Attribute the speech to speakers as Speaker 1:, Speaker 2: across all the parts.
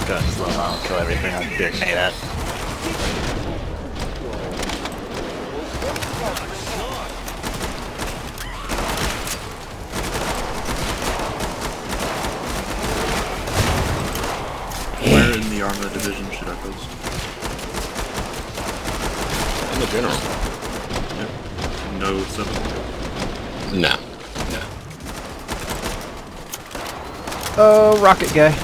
Speaker 1: go and slow down, kill everything. I'd be okay with that.
Speaker 2: Where in the armor division should I post?
Speaker 3: In the general.
Speaker 2: Yep. No 7.
Speaker 3: No. No.
Speaker 4: Oh, rocket guy.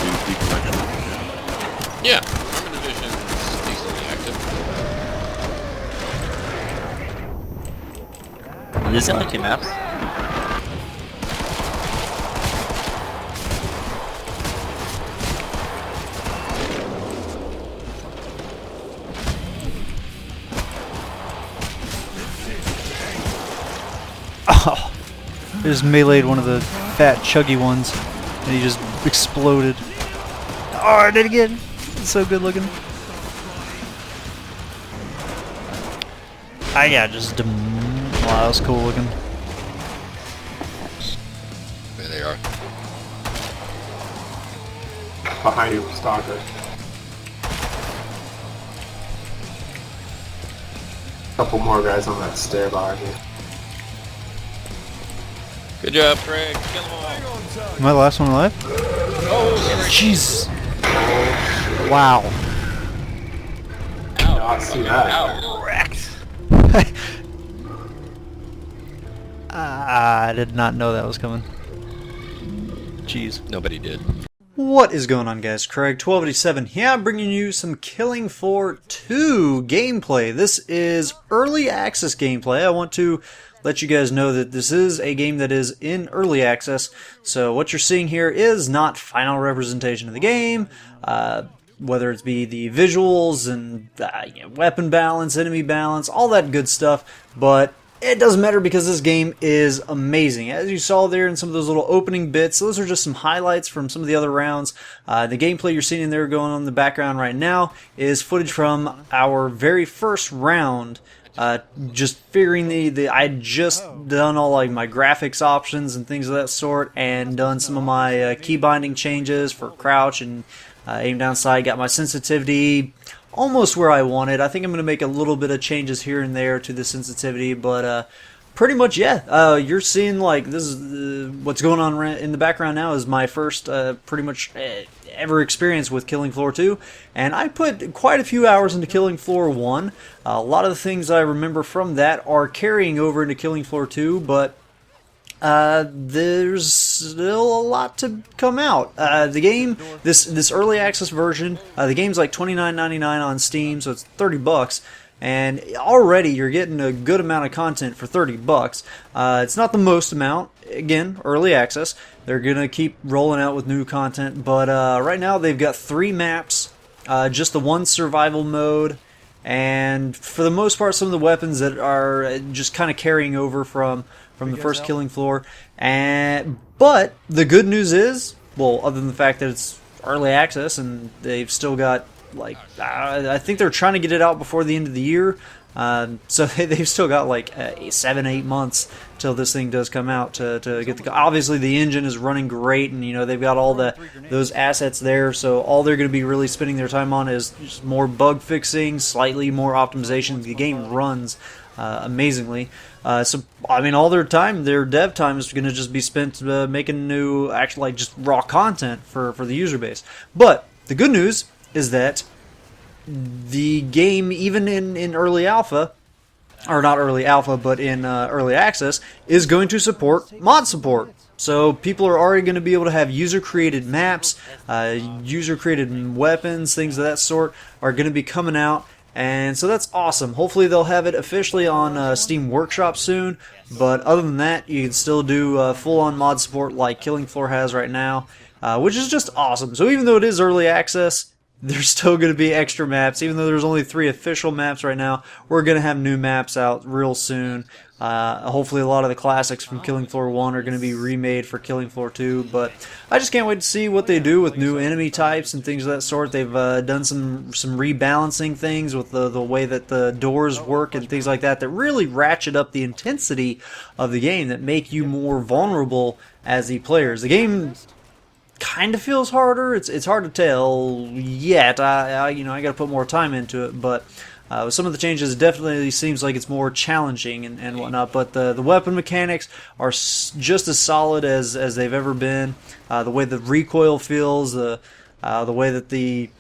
Speaker 2: Use deconnection.
Speaker 3: Yeah. Armor division is decently active.
Speaker 1: Is there only 2 maps?
Speaker 4: Oh, I just meleeed one of the fat, chuggy ones, and he just exploded. Oh, I did it again. It's so good looking. Yeah, just wow, that was cool looking.
Speaker 3: There they are.
Speaker 5: Behind you, Stalker. Couple more guys on that stair behind you.
Speaker 3: Good job, Craig. Kill them all.
Speaker 4: Am I the last one alive?
Speaker 3: Oh,
Speaker 4: Jeez. Wow.
Speaker 5: I see that.
Speaker 3: Ow.
Speaker 1: Wrecked.
Speaker 4: I did not know that was coming. Jeez.
Speaker 3: Nobody did.
Speaker 4: What is going on, guys? Craig 1287 here, bringing you some Killing Floor 2 gameplay. This is early access gameplay. I want to let you guys know that this is a game that is in early access. So what you're seeing here is not final representation of the game, whether it be the visuals and weapon balance, enemy balance, all that good stuff. But it doesn't matter because this game is amazing. As you saw there in some of those little opening bits, those are just some highlights from some of the other rounds. The gameplay you're seeing in there going on in the background right now is footage from our very first round. Just figuring I'd just done all like my graphics options and things of that sort, and done some of my key binding changes for crouch and aim down sight. Got my sensitivity almost where I wanted. I think I'm going to make a little bit of changes here and there to the sensitivity, but pretty much, yeah. You're seeing like this is what's going on in the background now is my first pretty much ever experience with Killing Floor 2, and I put quite a few hours into Killing Floor 1. A lot of the things I remember from that are carrying over into Killing Floor 2, but there's still a lot to come out. The game, this early access version, the game's like $29.99 on Steam, so it's $30. And already you're getting a good amount of content for $30. It's not the most amount. Again, early access. They're gonna keep rolling out with new content, but right now they've got 3 maps, just the one survival mode, and for the most part, some of the weapons that are just kind of carrying over from the first Killing Floor. But the good news is, well, other than the fact that it's early access and they've still got like I think they're trying to get it out before the end of the year, so they've still got like 7-8 months till this thing does come out to get the. Obviously the engine is running great, and you know they've got all those assets there, so all they're going to be really spending their time on is just more bug fixing, slightly more optimization. The game runs amazingly, so I mean all their time, their dev time is going to just be spent making new, actually like just raw content for the user base. But the good news is that the game, even in early alpha, or not early alpha, but in early access, is going to support mod support. So people are already going to be able to have user-created maps, user-created weapons, things of that sort are going to be coming out. And so that's awesome. Hopefully they'll have it officially on Steam Workshop soon. But other than that, you can still do full-on mod support like Killing Floor has right now, which is just awesome. So even though it is early access, there's still going to be extra maps. Even though there's only 3 official maps right now, we're going to have new maps out real soon. Hopefully a lot of the classics from Killing Floor 1 are going to be remade for Killing Floor 2, but I just can't wait to see what they do with new enemy types and things of that sort. They've done some rebalancing things with the way that the doors work and things like that really ratchet up the intensity of the game, that make you more vulnerable as the players. The game kind of feels harder. It's hard to tell yet. I got to put more time into it, but some of the changes definitely seems like it's more challenging and whatnot. But the weapon mechanics are just as solid as they've ever been. The way the recoil feels, the way that the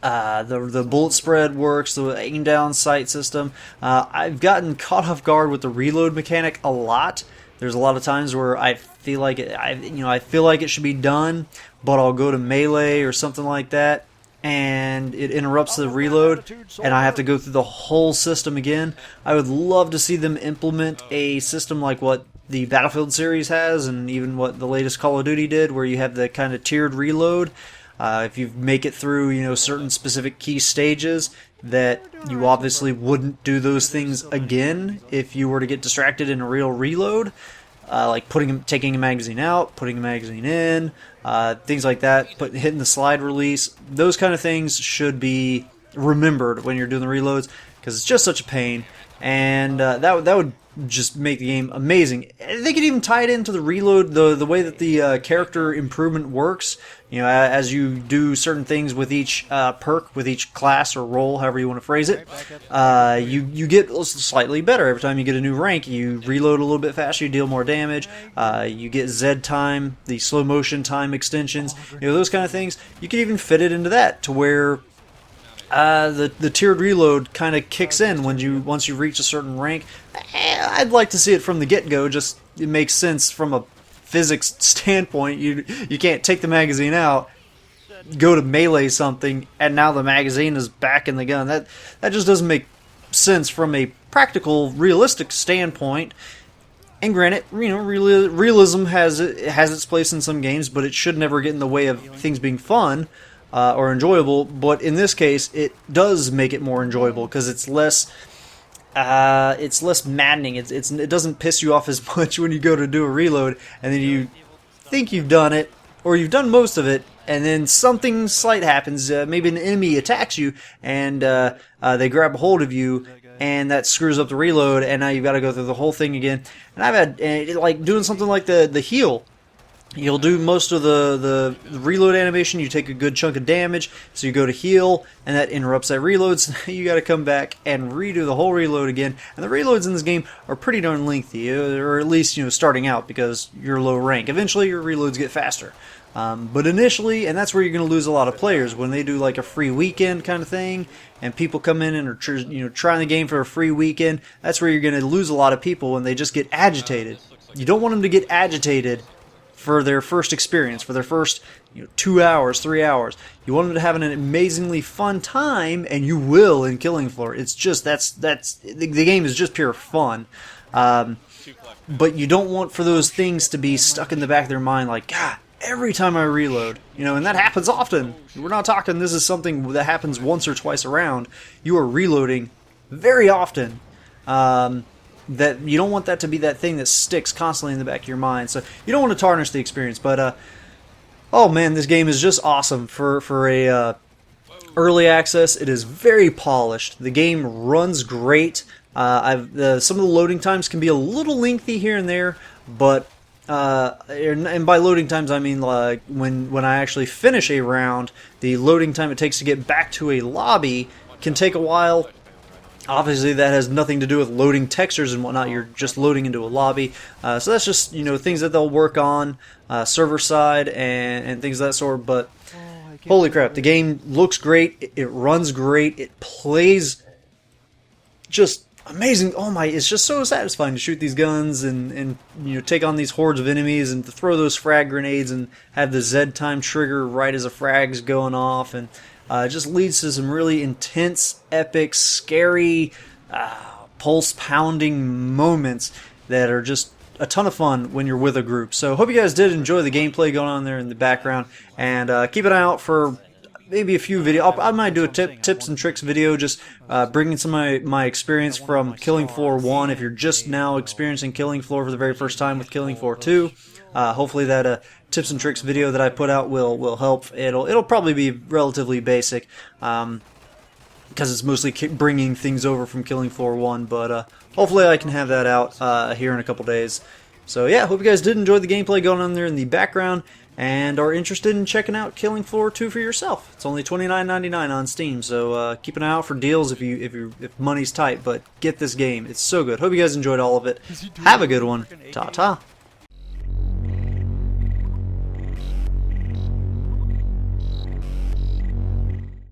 Speaker 4: bullet spread works, the aim down sight system. I've gotten caught off guard with the reload mechanic a lot. There's a lot of times where I feel like I feel like it should be done, but I'll go to melee or something like that, and it interrupts the reload, and I have to go through the whole system again. I would love to see them implement a system like what the Battlefield series has, and even what the latest Call of Duty did, where you have the kind of tiered reload. If you make it through, certain specific key stages, that you obviously wouldn't do those things again if you were to get distracted in a real reload, like taking a magazine out, putting a magazine in, things like that, hitting the slide release. Those kind of things should be remembered when you're doing the reloads, because it's just such a pain, and that would just make the game amazing. They could even tie it into the reload, the way that the character improvement works. As you do certain things with each perk, with each class or role, however you want to phrase it, you get slightly better every time you get a new rank. You reload a little bit faster, you deal more damage. You get Z time, the slow motion time extensions, those kind of things. You can even fit it into that to where the tiered reload kind of kicks in once you reach a certain rank. I'd like to see it from the get-go. Just it makes sense from a physics standpoint. You can't take the magazine out, go to melee something, and now the magazine is back in the gun. That just doesn't make sense from a practical, realistic standpoint. And granted, realism has its place in some games, but it should never get in the way of things being fun or enjoyable. But in this case, it does make it more enjoyable because it's less maddening. It doesn't piss you off as much when you go to do a reload and then you think you've done it, or you've done most of it, and then something slight happens. Maybe an enemy attacks you and they grab a hold of you, and that screws up the reload, and now you've got to go through the whole thing again. And I've had like doing something like the heal. You'll do most of the reload animation, you take a good chunk of damage, so you go to heal, and that interrupts that reload, so now you gotta come back and redo the whole reload again. And the reloads in this game are pretty darn lengthy, or at least, starting out, because you're low rank. Eventually your reloads get faster. But initially, and that's where you're gonna lose a lot of players, when they do like a free weekend kind of thing, and people come in and are trying the game for a free weekend, that's where you're gonna lose a lot of people when they just get agitated. You don't want them to get agitated for their first experience, for their first 2 hours, 3 hours. You want them to have an amazingly fun time, and you will in Killing Floor. It's just the game is just pure fun. But you don't want for those things to be stuck in the back of their mind, like, God, every time I reload, and that happens often. We're not talking this is something that happens once or twice around. You are reloading very often. That you don't want that to be that thing that sticks constantly in the back of your mind. So you don't want to tarnish the experience. But oh man, this game is just awesome for a early access. It is very polished. The game runs great. Some of the loading times can be a little lengthy here and there, but and by loading times I mean like when I actually finish a round, the loading time it takes to get back to a lobby can take a while. Obviously, that has nothing to do with loading textures and whatnot. You're just loading into a lobby. So that's just, things that they'll work on server side and things of that sort. But holy crap, the game looks great. It runs great. It plays just amazing. Oh my, it's just so satisfying to shoot these guns and take on these hordes of enemies and to throw those frag grenades and have the Z time trigger right as a frag's going off, and it just leads to some really intense, epic, scary, pulse-pounding moments that are just a ton of fun when you're with a group. So hope you guys did enjoy the gameplay going on there in the background, and keep an eye out for maybe a few videos. I might do a tips and tricks video, just bringing some of my experience from Killing Floor 1 if you're just now experiencing Killing Floor for the very first time with Killing Floor 2. Hopefully that tips and tricks video that I put out will help. It'll probably be relatively basic because it's mostly bringing things over from Killing Floor 1, but hopefully I can have that out here in a couple days. So yeah, hope you guys did enjoy the gameplay going on there in the background. and are interested in checking out Killing Floor 2 for yourself. It's only $29.99 on Steam, so keep an eye out for deals if money's tight, but get this game. It's so good. Hope you guys enjoyed all of it. Have a good one. Ta-ta.